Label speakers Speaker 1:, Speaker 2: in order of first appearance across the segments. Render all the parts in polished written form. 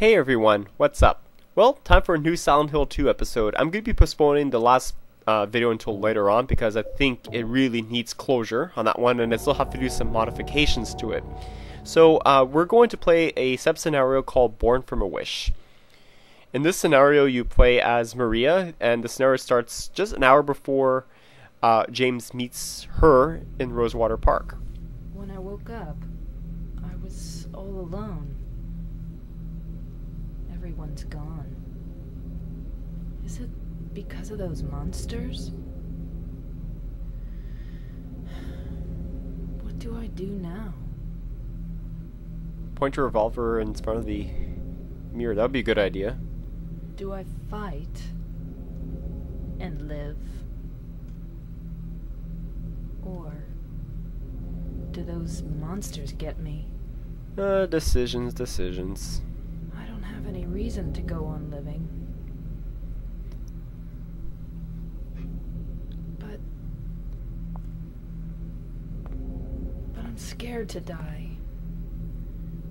Speaker 1: Hey everyone, what's up? Well, time for a new Silent Hill 2 episode. I'm going to be postponing the last video until later on because I think it really needs closure on that one and I still have to do some modifications to it. So we're going to play a sub-scenario called Born from a Wish. In this scenario you play as Maria, and the scenario starts just an hour before James meets her in Rosewater Park.
Speaker 2: When I woke up, I was all alone. Everyone's gone. Is it because of those monsters? What do I do now?
Speaker 1: Point your revolver in front of the mirror. That would be a good idea.
Speaker 2: Do I fight and live? Or do those monsters get me?
Speaker 1: Decisions.
Speaker 2: I don't have any reason to go on living. But I'm scared to die.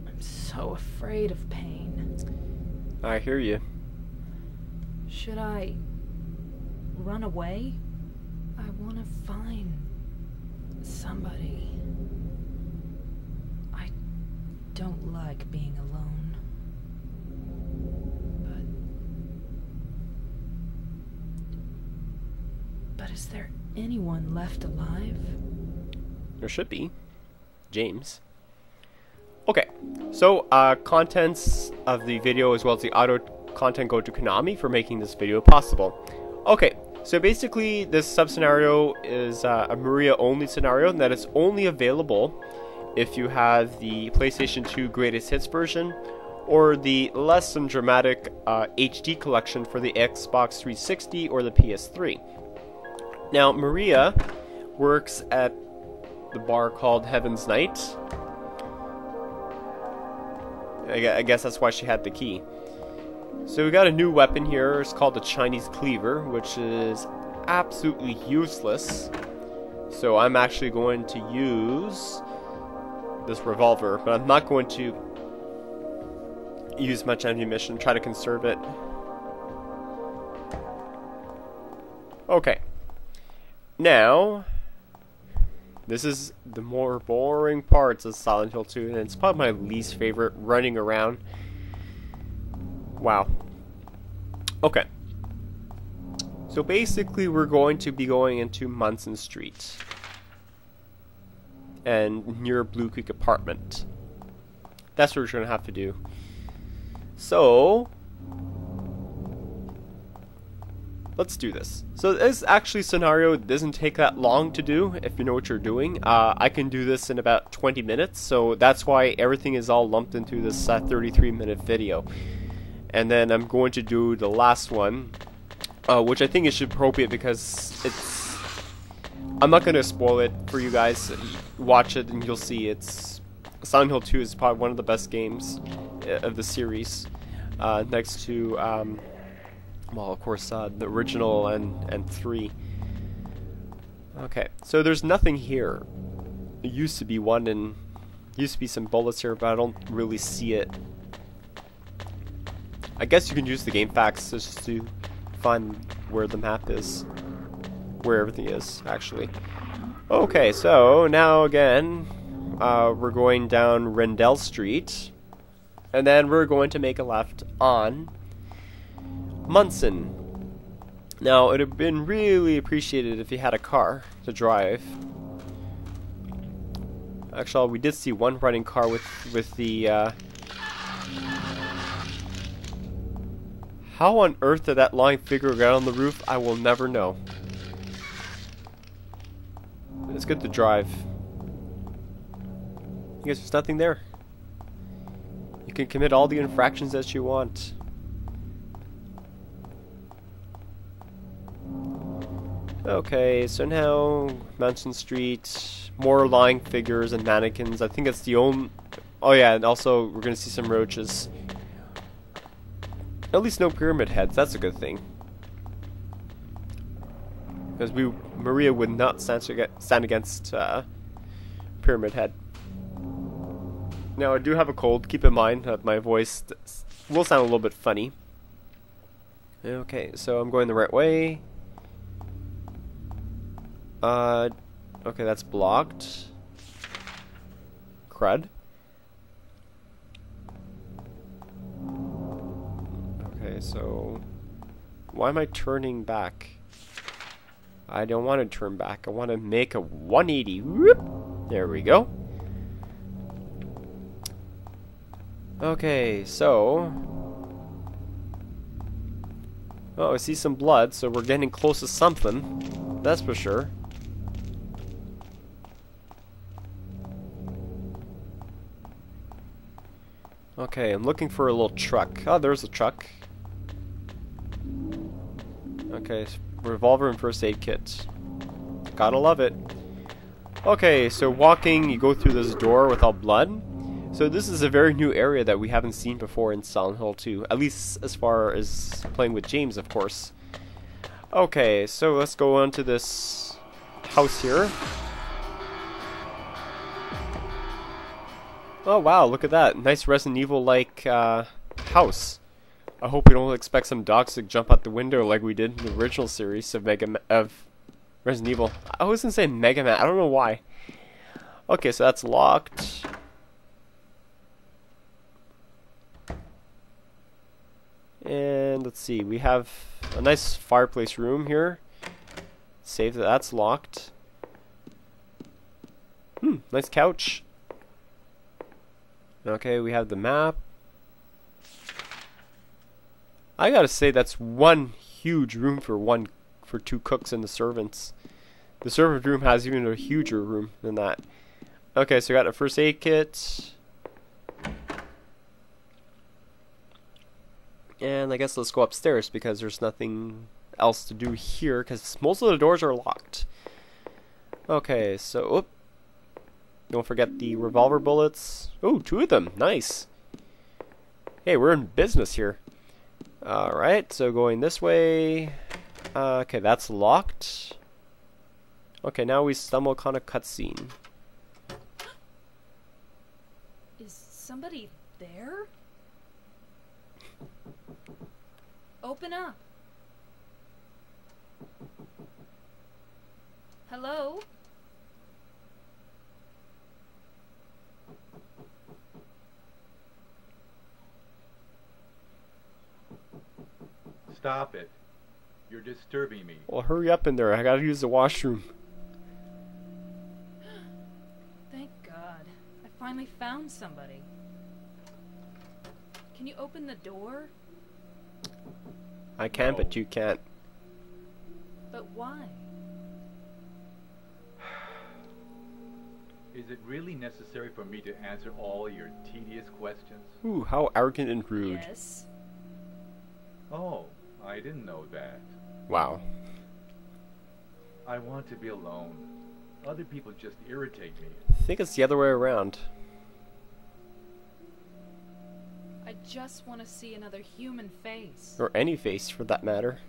Speaker 2: I'm so afraid of pain.
Speaker 1: I hear you.
Speaker 2: Should I run away? I want to find somebody. I don't like being alone. But is there anyone left alive?
Speaker 1: There should be. James. Okay, so contents of the video as well as the auto content go to Konami for making this video possible. Okay, so basically this sub-scenario is a Maria only scenario, and that it's only available if you have the PlayStation 2 Greatest Hits version or the less than dramatic HD collection for the Xbox 360 or the PS3. Now, Maria works at the bar called Heaven's Night. I guess that's why she had the key. So we got a new weapon here. It's called the Chinese Cleaver, which is absolutely useless. So I'm actually going to use this revolver, but I'm not going to use much ammunition, try to conserve it. Okay. Now, this is the more boring parts of Silent Hill 2, and it's probably my least favorite, running around. Wow. Okay. So basically we're going to be going into Munson Street and near Blue Creek apartment. That's what we're going to have to do. So let's do this. So this actually scenario doesn't take that long to do if you know what you're doing. I can do this in about 20 minutes, so that's why everything is all lumped into this 33-minute video. And then I'm going to do the last one, which I think is appropriate because it's... I'm not going to spoil it for you guys. Watch it and you'll see it's... Silent Hill 2 is probably one of the best games of the series. Next to, well, of course, the original and 3. Okay, so there's nothing here. There used to be one, and used to be some bullets here, but I don't really see it. I guess you can use the game facts just to find where the map is. Where everything is, actually. Okay, so now again, we're going down Rendell Street. And then we're going to make a left on Munson. Now, it would have been really appreciated if you had a car to drive. Actually, we did see one running car with the... How on earth did that lying figure get on the roof? I will never know. It's good to drive. I guess there's nothing there. You can commit all the infractions that you want. Okay, so now Munson Street, more lying figures and mannequins. I think it's the only... Oh yeah, and also we're going to see some roaches. At least no pyramid heads, that's a good thing. Because Maria would not stand against Pyramid Head. Now I do have a cold. Keep in mind that my voice will sound a little bit funny. Okay, so I'm going the right way. Okay, that's blocked. Crud. Okay, so why am I turning back? I don't want to turn back. I want to make a 180. Whoop. There we go. Okay, so... oh, I see some blood, so we're getting close to something. That's for sure. Okay, I'm looking for a little truck. Oh, there's a truck. Okay, revolver and first aid kit. Gotta love it. Okay, so walking, you go through this door with all blood. So this is a very new area that we haven't seen before in Silent Hill 2. At least as far as playing with James, of course. Okay, so let's go on to this house here. Oh wow, look at that. Nice Resident Evil-like house. I hope we don't expect some dogs to jump out the window like we did in the original series of Resident Evil. I was gonna say Mega Man, I don't know why. Okay, so that's locked. And let's see, we have a nice fireplace room here. Save that, that's locked. Nice couch. Okay, we have the map. I gotta say that's one huge room for two cooks and the servants. The servant room has even a huger room than that. Okay, so we got a first aid kit. And I guess let's go upstairs because there's nothing else to do here because most of the doors are locked. Okay, so don't forget the revolver bullets. Oh, 2 of them. Nice. Hey, we're in business here. Alright, so going this way. Okay, that's locked. Okay, now we stumble upon a cutscene.
Speaker 2: Is somebody there? Open up. Hello?
Speaker 3: Stop it. You're disturbing me.
Speaker 1: Well, hurry up in there. I gotta use the washroom.
Speaker 2: Thank God. I finally found somebody. Can you open the door?
Speaker 1: I can,
Speaker 3: No.
Speaker 1: but you can't.
Speaker 2: But why?
Speaker 3: Is it really necessary for me to answer all your tedious questions?
Speaker 1: Ooh, how arrogant and rude.
Speaker 2: Yes.
Speaker 3: Oh, I didn't know that.
Speaker 1: Wow.
Speaker 3: I want to be alone. Other people just irritate me.
Speaker 1: I think it's the other way around.
Speaker 2: I just want to see another human face.
Speaker 1: Or any face, for that matter.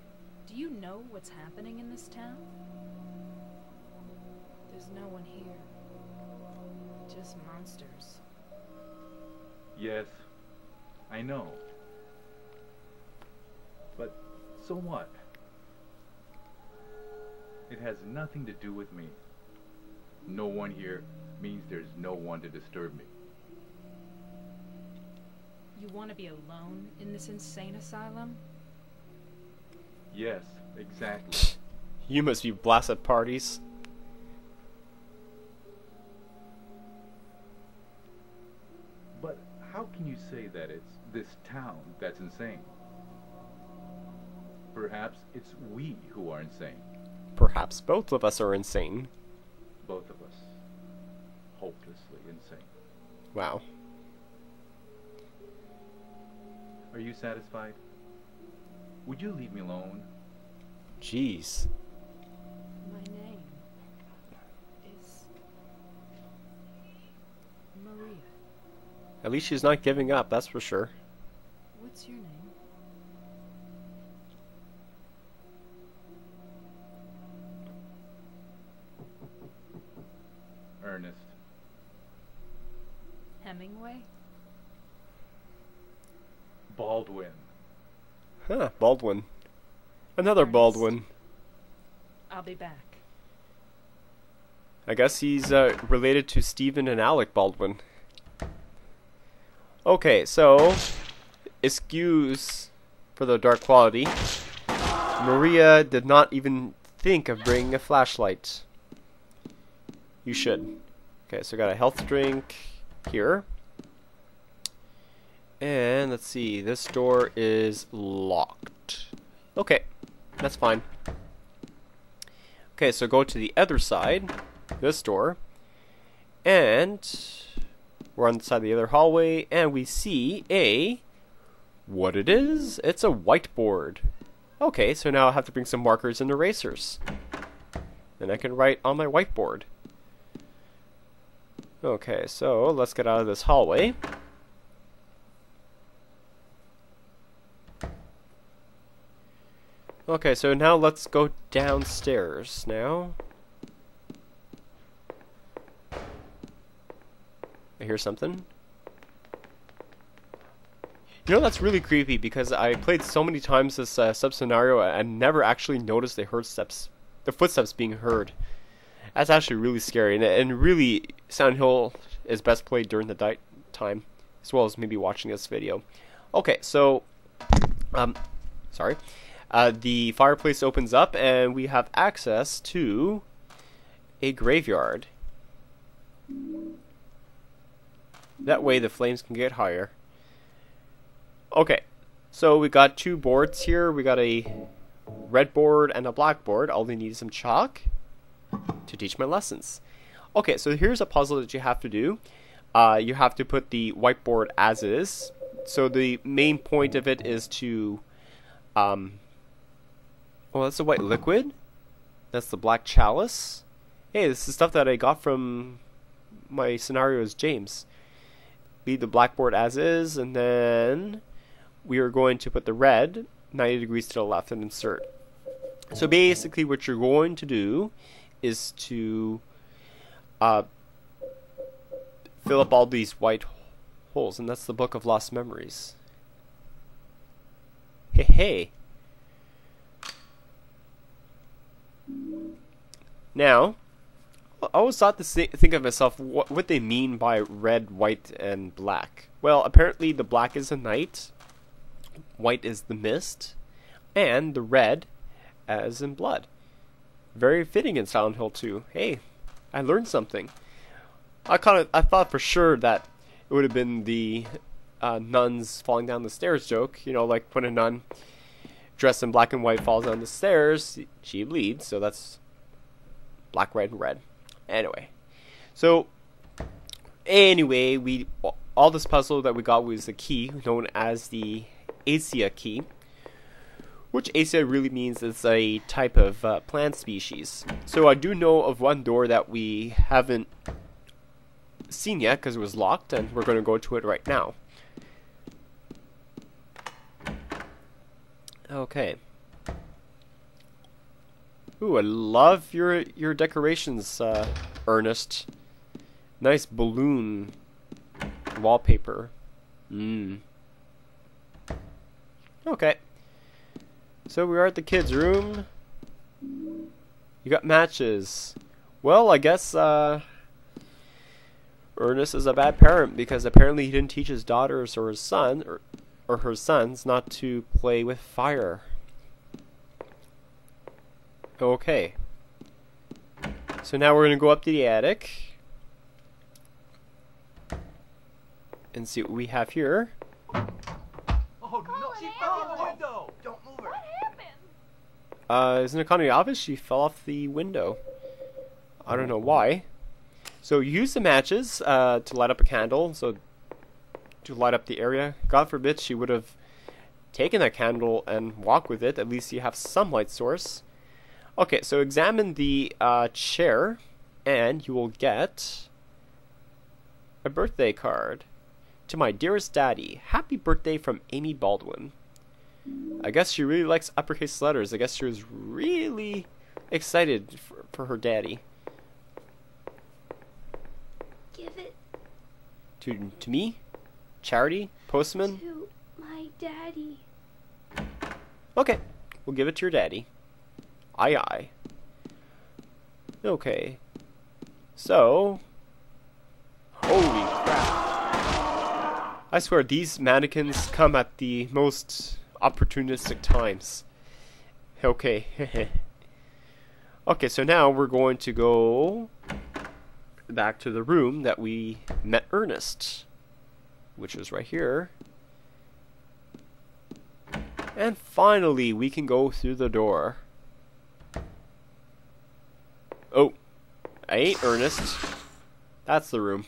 Speaker 2: Do you know what's happening in this town? There's no one here. Just monsters.
Speaker 3: Yes, I know. But so what? It has nothing to do with me. No one here means there's no one to disturb me.
Speaker 2: You want to be alone in this insane asylum?
Speaker 3: Yes, exactly.
Speaker 1: You must be blessed at parties.
Speaker 3: But how can you say that it's this town that's insane? Perhaps it's we who are insane.
Speaker 1: Perhaps both of us are insane.
Speaker 3: Both of us. Hopelessly insane.
Speaker 1: Wow.
Speaker 3: Are you satisfied? Would you leave me alone?
Speaker 1: Jeez.
Speaker 2: My name is Maria.
Speaker 1: At least she's not giving up, that's for sure.
Speaker 2: What's your name?
Speaker 3: Ernest.
Speaker 2: Hemingway?
Speaker 3: Baldwin.
Speaker 1: Huh, Baldwin. Another
Speaker 2: Ernest.
Speaker 1: Baldwin.
Speaker 2: I'll be back.
Speaker 1: I guess he's related to Stephen and Alec Baldwin. Okay, so excuse for the dark quality. Maria did not even think of bringing a flashlight. You should. Okay, so I got a health drink here. And let's see, this door is locked. Okay, that's fine. Okay, so go to the other side, this door, and we're on the side of the other hallway, and we see what it is? It's a whiteboard. Okay, so now I have to bring some markers and erasers. Then I can write on my whiteboard. Okay, so let's get out of this hallway. Okay, so now let's go downstairs now. I hear something. You know, that's really creepy because I played so many times this sub-scenario and never actually noticed the footsteps being heard. That's actually really scary, and really Silent Hill is best played during the night time, as well as maybe watching this video. Okay, so, sorry. The fireplace opens up and we have access to a graveyard. That way the flames can get higher. Okay, so we got two boards here. We got a red board and a black board. All they need is some chalk to teach my lessons. Okay, so here's a puzzle that you have to do. You have to put the whiteboard as is. So the main point of it is to well, that's the white liquid. That's the black chalice. Hey, this is stuff that I got from my scenario as James. Leave the blackboard as is, and then we are going to put the red 90 degrees to the left and insert. So basically what you're going to do is to fill up all these white holes, and that's the Book of Lost Memories. Hey, hey. Now, I always thought to think of myself what they mean by red, white, and black. Well, apparently the black is the night, white is the mist, and the red as in blood. Very fitting in Silent Hill 2. Hey, I learned something. I thought for sure that it would have been the nuns falling down the stairs joke. You know, like when a nun dressed in black and white falls down the stairs, she bleeds. So that's black, red, and red. Anyway, so all this puzzle that we got was the key known as the Acacia key, which Acacia really means it's a type of plant species. So I do know of one door that we haven't seen yet because it was locked, and we're going to go to it right now. Okay. Ooh, I love your decorations, Ernest. Nice balloon wallpaper. Okay. So we are at the kids' room. You got matches. Well, I guess Ernest is a bad parent because apparently he didn't teach his daughters or his son or her sons not to play with fire. Okay. So now we're going to go up to the attic and see what we have here.
Speaker 4: Oh no, she fell out the window! Don't move her.
Speaker 2: What happened?
Speaker 1: Isn't it kind of obvious? She fell off the window. I don't know why. So use the matches to light up a candle, so to light up the area. God forbid she would have taken that candle and walked with it. At least you have some light source. Okay, so examine the chair, and you will get a birthday card. To my dearest daddy, happy birthday from Amy Baldwin. I guess she really likes uppercase letters. I guess she was really excited for her daddy.
Speaker 2: Give it
Speaker 1: To me? Charity? Postman?
Speaker 5: To my daddy.
Speaker 1: Okay, we'll give it to your daddy. Aye aye. Okay. So... Holy crap. I swear, these mannequins come at the most opportunistic times. Okay. Okay, so now we're going to go back to the room that we met Ernest, which is right here. And finally, we can go through the door. Oh, I ain't Ernest. That's the room.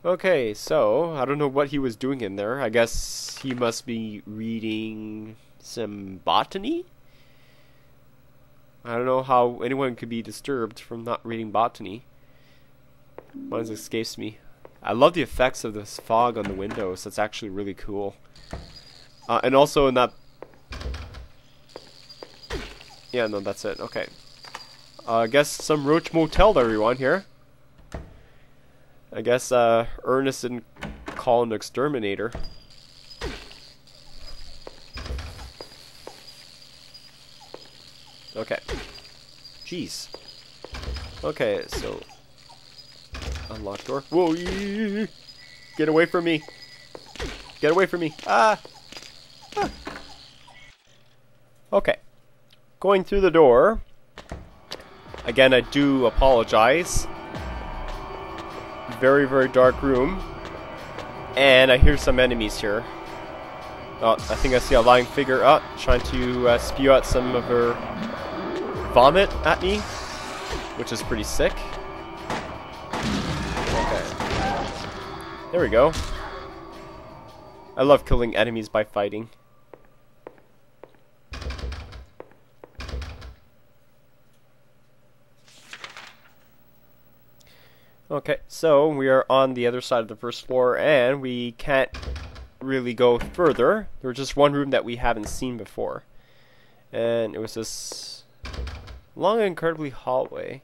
Speaker 1: Okay, so, I don't know what he was doing in there. I guess he must be reading some botany? I don't know how anyone could be disturbed from not reading botany. One escapes me. I love the effects of this fog on the windows. That's actually really cool. And also in that... Yeah, no, that's it. Okay. I guess some Roach Motel everyone here. I guess Ernest didn't call an exterminator. Okay. Jeez. Okay, so... Unlock door. Whoa! Get away from me! Get away from me! Ah! Okay. Going through the door. Again, I do apologize. Very, very dark room. And I hear some enemies here. Oh, I think I see a lying figure trying to spew out some of her vomit at me, which is pretty sick. Okay. There we go. I love killing enemies by fighting. Okay, so we are on the other side of the first floor, and we can't really go further. There's just one room that we haven't seen before. And it was this long and incredibly hallway.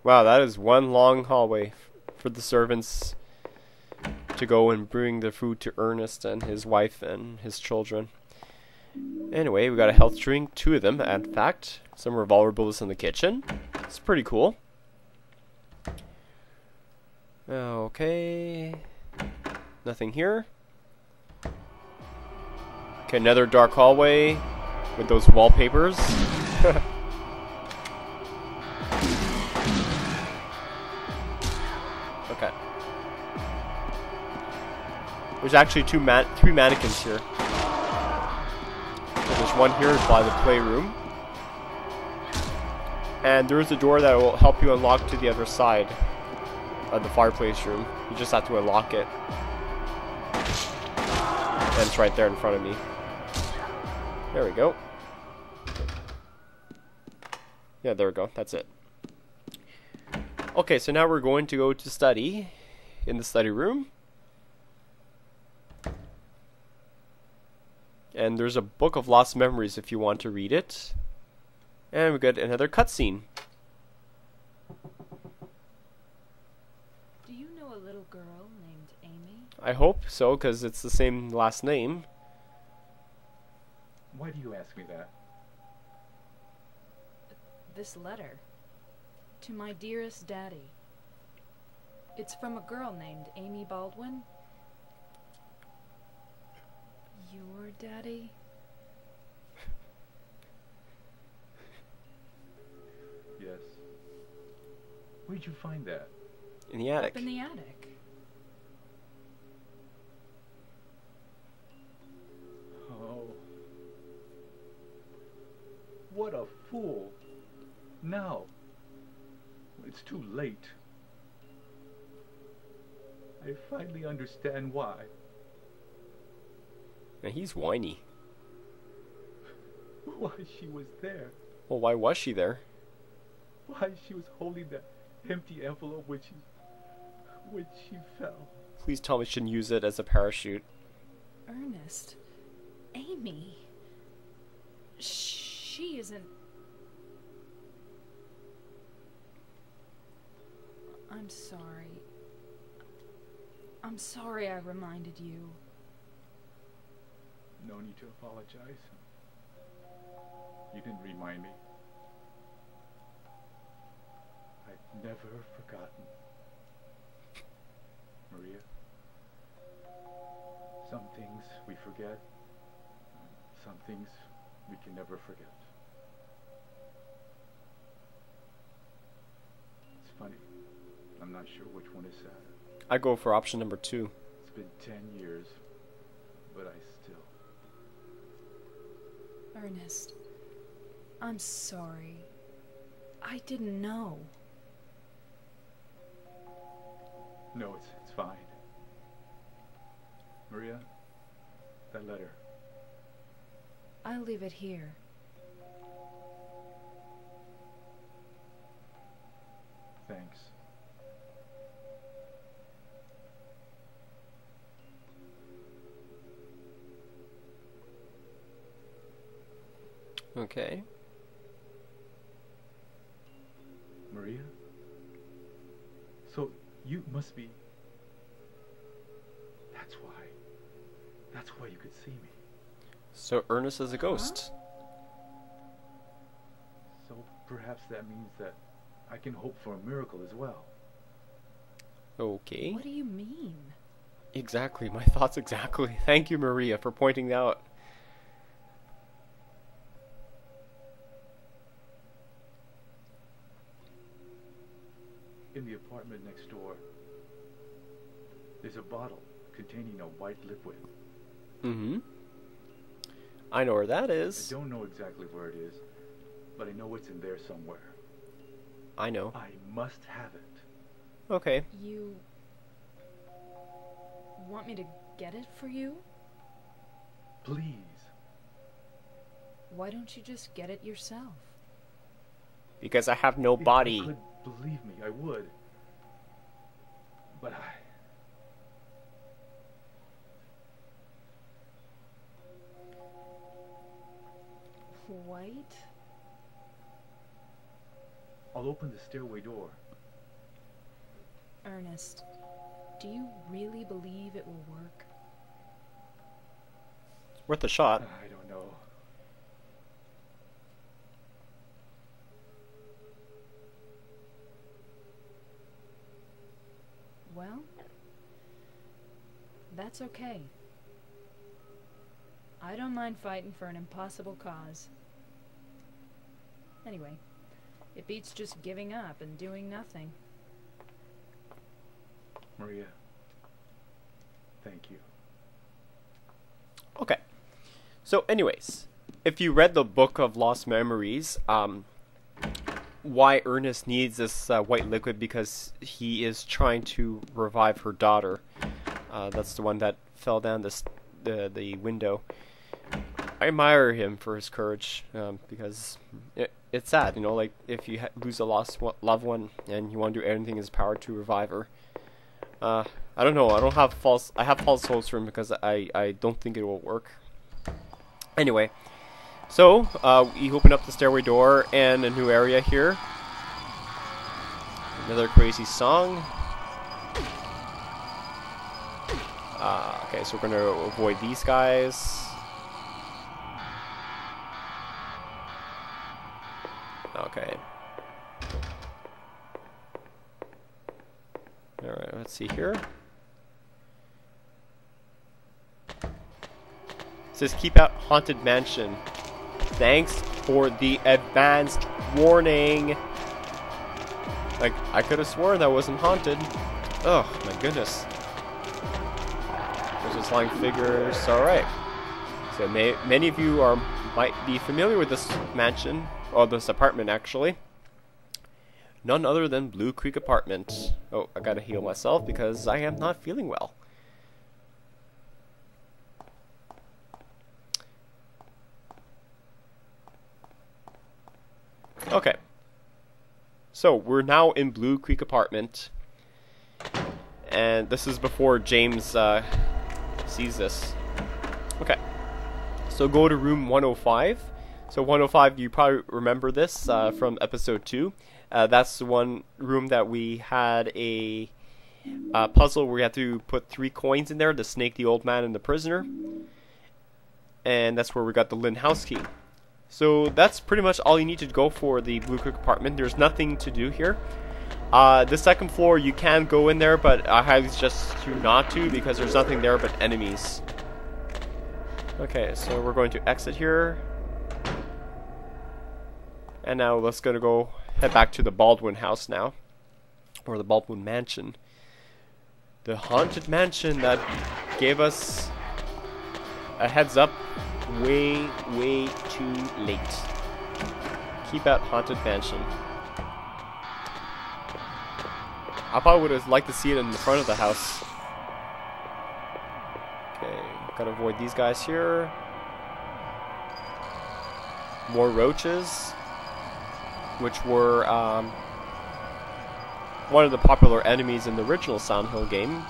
Speaker 1: Wow, that is one long hallway for the servants to go and bring the food to Ernest and his wife and his children. Anyway, we got a health drink, 2 of them, in fact. Some revolver bullets in the kitchen. It's pretty cool. Okay. Nothing here. Okay, another dark hallway with those wallpapers. Okay. There's actually 3 mannequins here. There's one here by the playroom. And there is a door that will help you unlock to the other side of the fireplace room. You just have to unlock it. And it's right there in front of me. There we go. Yeah, there we go. That's it. Okay, so now we're going to go to study in the study room. And there's a book of lost memories if you want to read it. And we got another cutscene.
Speaker 2: Do you know a little girl named Amy?
Speaker 1: I hope so, because it's the same last name.
Speaker 3: Why do you ask me that?
Speaker 2: This letter. To my dearest daddy. It's from a girl named Amy Baldwin. Your daddy?
Speaker 3: Yes. Where'd you find that?
Speaker 1: In the attic.
Speaker 2: Up in the attic.
Speaker 3: Oh. What a fool. Now. It's too late. I finally understand why.
Speaker 1: Now he's whiny.
Speaker 3: Why she was there.
Speaker 1: Well, why was she there?
Speaker 3: Why she was holding that empty envelope when she fell.
Speaker 1: Please tell me she shouldn't use it as a parachute.
Speaker 2: Ernest. Amy. She isn't... I'm sorry. I'm sorry I reminded you.
Speaker 3: No need to apologize. You didn't remind me. I've never forgotten. Maria, some things we forget, some things we can never forget. It's funny. I'm not sure which one is sadder.
Speaker 1: I go for option number 2.
Speaker 3: It's been 10 years, but I still...
Speaker 2: Ernest, I'm sorry. I didn't know.
Speaker 3: No, it's fine. Maria, that letter.
Speaker 2: I'll leave it here.
Speaker 3: Thanks.
Speaker 1: Okay.
Speaker 3: Maria? So, you must be... That's why you could see me.
Speaker 1: So Ernest is a ghost.
Speaker 3: So, perhaps that means that I can hope for a miracle as well.
Speaker 1: Okay.
Speaker 2: What do you mean?
Speaker 1: Exactly, my thoughts exactly. Thank you, Maria, for pointing out.
Speaker 3: In the apartment next door, there's a bottle containing a white liquid.
Speaker 1: Mm-hmm. I know where that
Speaker 3: I
Speaker 1: is.
Speaker 3: don't know exactly where it is, but I know it's in there somewhere.
Speaker 1: I know.
Speaker 3: I must have it.
Speaker 1: Okay.
Speaker 2: You want me to get it for you?
Speaker 3: Please.
Speaker 2: Why don't you just get it yourself?
Speaker 1: Because I have no
Speaker 3: If
Speaker 1: body.
Speaker 3: you could believe me, I would. But
Speaker 2: White?
Speaker 3: I'll open the stairway door.
Speaker 2: Ernest, do you really believe it will work?
Speaker 1: It's worth a shot.
Speaker 3: I don't know.
Speaker 2: Well, that's okay. I don't mind fighting for an impossible cause. Anyway, it beats just giving up and doing nothing.
Speaker 3: Maria, thank you.
Speaker 1: Okay. So anyways, if you read the Book of Lost Memories, why Ernest needs this white liquid, because he is trying to revive her daughter. That's the one that fell down the window. I admire him for his courage, because it's sad, you know, like if you lose a loved one and you want to do anything in his power to revive her. I don't know. I have false hopes for him because I don't think it will work. Anyway, so we open up the stairway door and a new area here. Another crazy song. Okay, so we're gonna avoid these guys. Okay. Alright, let's see here. It says keep out haunted mansion. Thanks for the advanced warning. Like, I could have sworn that wasn't haunted. Oh, my goodness. There's just lying figures. Alright. So many of you might be familiar with this mansion, or this apartment actually. None other than Blue Creek Apartment. Oh, I gotta heal myself because I am not feeling well. Okay. So, we're now in Blue Creek Apartment. And this is before James sees this. Okay. So go to room 105. So 105, you probably remember this from episode 2. That's the one room that we had a puzzle where we had to put 3 coins in there to snake the old man and the prisoner. And that's where we got the Lynn house key. So that's pretty much all you need to go for the Blue Cook apartment. There's nothing to do here. The second floor, you can go in there, but I highly suggest you not to because there's nothing there but enemies. Okay, so we're going to exit here. And now let's go head back to the Baldwin house now. Or the Baldwin mansion. The haunted mansion that gave us a heads up way too late. Keep out haunted mansion. I probably would have liked to see it in the front of the house. Okay, gotta avoid these guys here. More roaches, which were one of the popular enemies in the original Silent Hill game.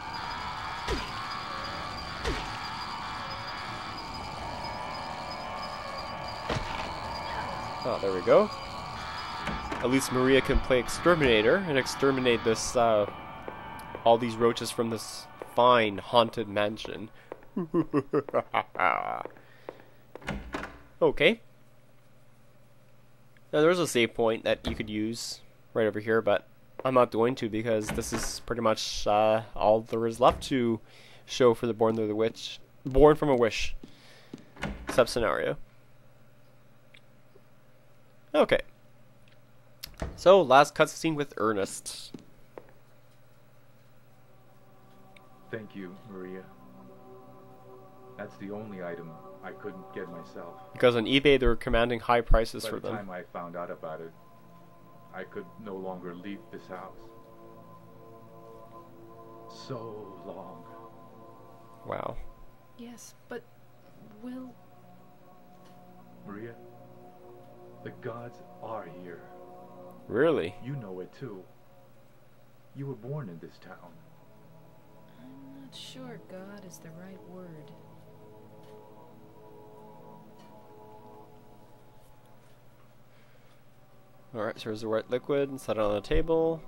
Speaker 1: Oh, there we go. At least Maria can play exterminator and exterminate this all these roaches from this fine haunted mansion. Okay. Now there's a save point that you could use right over here, but I'm not going to because this is pretty much all there is left to show for the Born from a Wish sub scenario. Okay. So, last cutscene with Ernest.
Speaker 3: Thank you, Maria. That's the only item I couldn't get myself.
Speaker 1: Because on eBay they were commanding high prices for them.
Speaker 3: By the time I found out about it, I could no longer leave this house. So long.
Speaker 1: Wow.
Speaker 2: Yes, but will...
Speaker 3: Maria, the gods are here.
Speaker 1: Really?
Speaker 3: You know it too. You were born in this town.
Speaker 2: I'm not sure God is the right word.
Speaker 1: Alright, so here's the white liquid and set it on the table.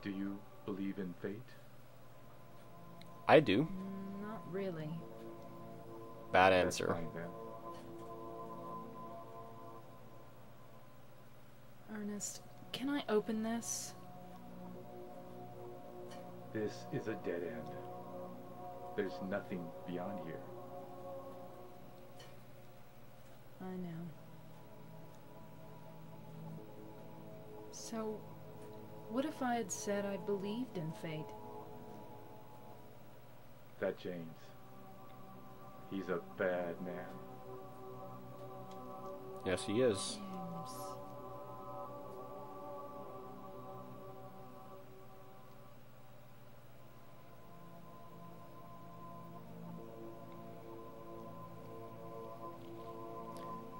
Speaker 3: Do you believe in fate?
Speaker 1: I do.
Speaker 2: Not really.
Speaker 1: Bad
Speaker 3: That's
Speaker 1: answer.
Speaker 3: fine, then.
Speaker 2: Ernest, can I open this?
Speaker 3: This is a dead end. There's nothing beyond here.
Speaker 2: I know. So, what if I had said I believed in fate?
Speaker 3: That James. He's a bad man.
Speaker 1: Yes, he is.
Speaker 2: James.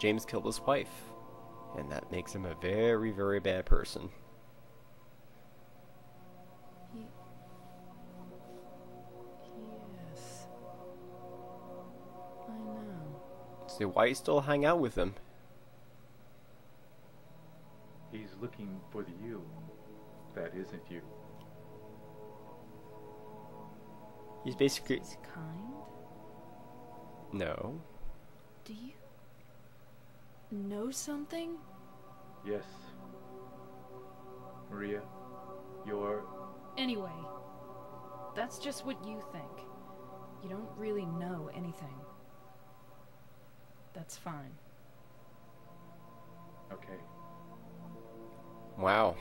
Speaker 1: James killed his wife, and that makes him a very, very bad person.
Speaker 2: Yes. I know.
Speaker 1: So why you still hang out with him?
Speaker 3: He's looking for the you that isn't you.
Speaker 1: He's basically...
Speaker 2: He's kind?
Speaker 1: No.
Speaker 2: Do you know something?
Speaker 3: Yes. Maria, you're...
Speaker 2: Anyway, that's just what you think. You don't really know anything. That's fine.
Speaker 3: Okay.
Speaker 1: Wow.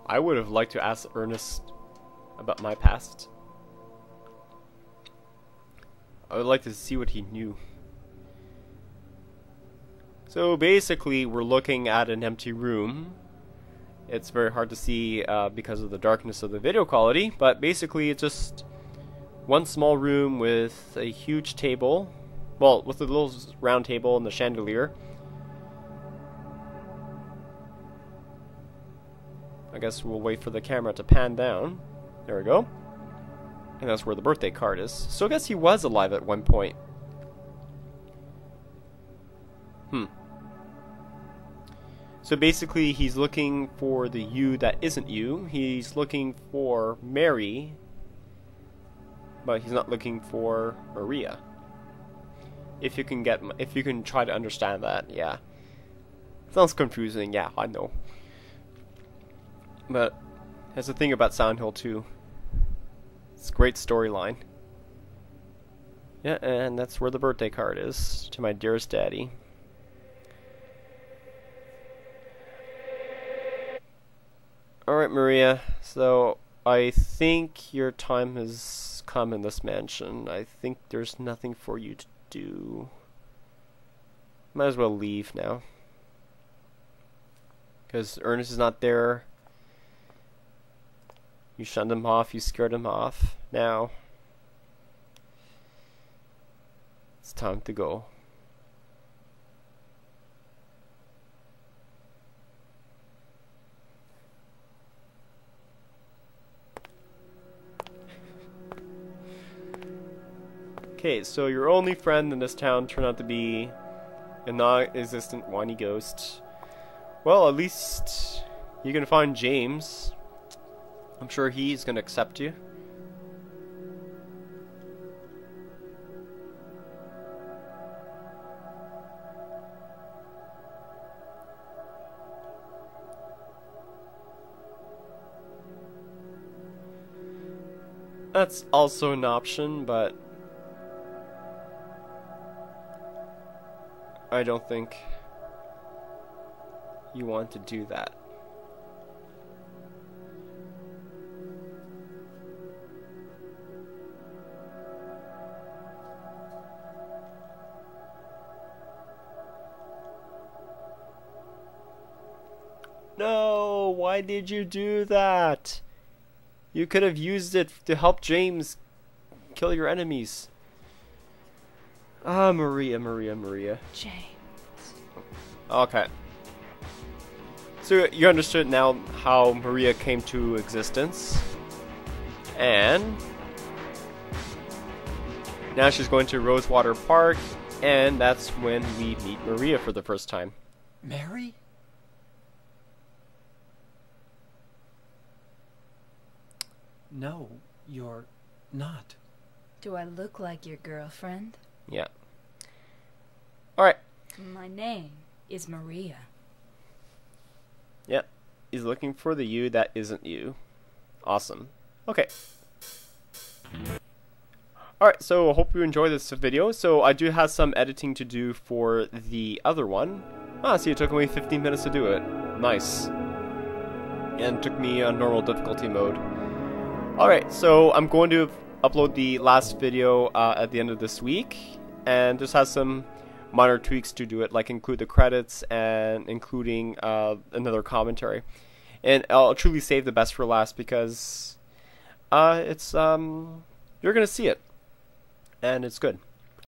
Speaker 1: I would have liked to ask Ernest about my past. I would like to see what he knew. So basically, we're looking at an empty room. It's very hard to see because of the darkness of the video quality, but basically it's just one small room with a huge table. Well, with a little round table and the chandelier. I guess we'll wait for the camera to pan down. There we go. And that's where the birthday card is. So I guess he was alive at one point. So basically, he's looking for the you that isn't you. He's looking for Mary, but he's not looking for Maria. If you can try to understand that, yeah. Sounds confusing, yeah, I know. But that's the thing about Silent Hill 2. It's a great storyline. Yeah, and that's where the birthday card is, to my dearest daddy. Alright, Maria, so I think your time has come in this mansion. I think there's nothing for you to do. Might as well leave now. Because Ernest is not there. You shunned him off, you scared him off. Now, it's time to go. Okay, so your only friend in this town turned out to be a non-existent whiny ghost. Well, at least you can find James. I'm sure he's gonna accept you. That's also an option, but I don't think you want to do that. No, why did you do that? You could have used it to help James kill your enemies. Ah, Maria.
Speaker 2: James.
Speaker 1: Okay. So you understood now how Maria came to existence. And now she's going to Rosewater Park, and that's when we meet Maria for the first time.
Speaker 4: Mary? No, you're not.
Speaker 2: Do I look like your girlfriend?
Speaker 1: Yeah. Alright.
Speaker 2: My name is Maria.
Speaker 1: Yep. He's looking for the you that isn't you. Awesome. Okay. Alright, so I hope you enjoyed this video. So I do have some editing to do for the other one. Ah, see, it took me 15 minutes to do it. Nice. And it took me on normal difficulty mode. Alright, so I'm going to upload the last video at the end of this week. And just has some minor tweaks to do it, like include the credits and including another commentary. And I'll truly save the best for last because it's you're gonna see it, and it's good.